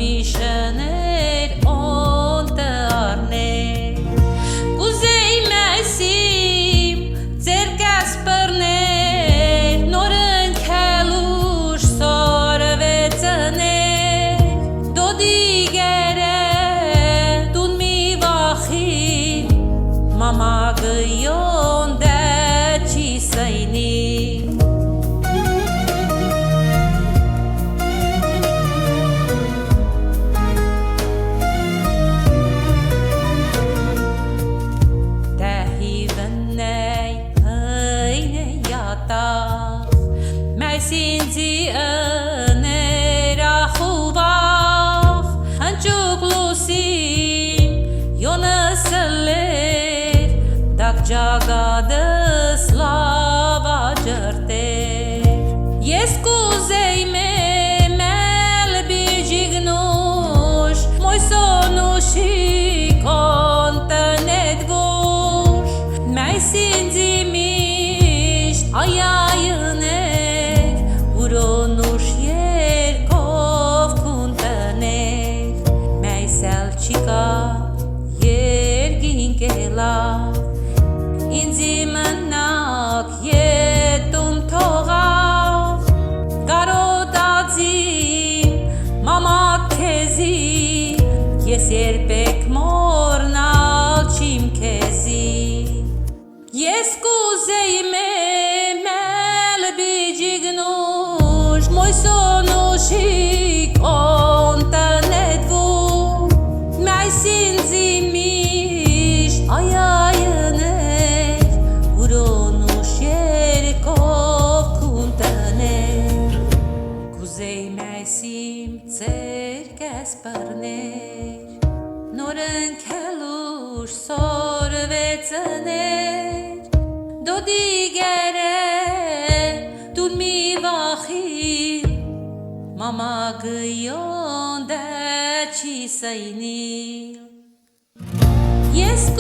միշներ օնտը արներ Կուզեի մեսիմ ձեր կասպրներ Նոր ընքելուշ սորվեցներ Դոդի գերը դուն մի վախին Մամա գյոն դե չի սայնի Sinzi nerahuvach Hanchuk lusim yonasaler Dak jagada slava jarter Yes kuzey me mel bijignush Moy sonushi kontanet gush May sinzi misht ayayne Ուրոնուշ երկով կունտներ Մայսել չիկա երգինք էլավ Ինձի մնակ ետում թողավ Գարոտացիմ մամակ քեզի Ես երբեք մորնալ չիմ քեզի Ես կուզեի մել բիջիգնու Moy sonushik ontanedvu May sinzi mish ayayener Uronush yerkov kuntaner Kuzey maysim cerkes parner Noren kelush sorvetsener Dodi gere dun mi vachim Mama gyon da chi sayni Yes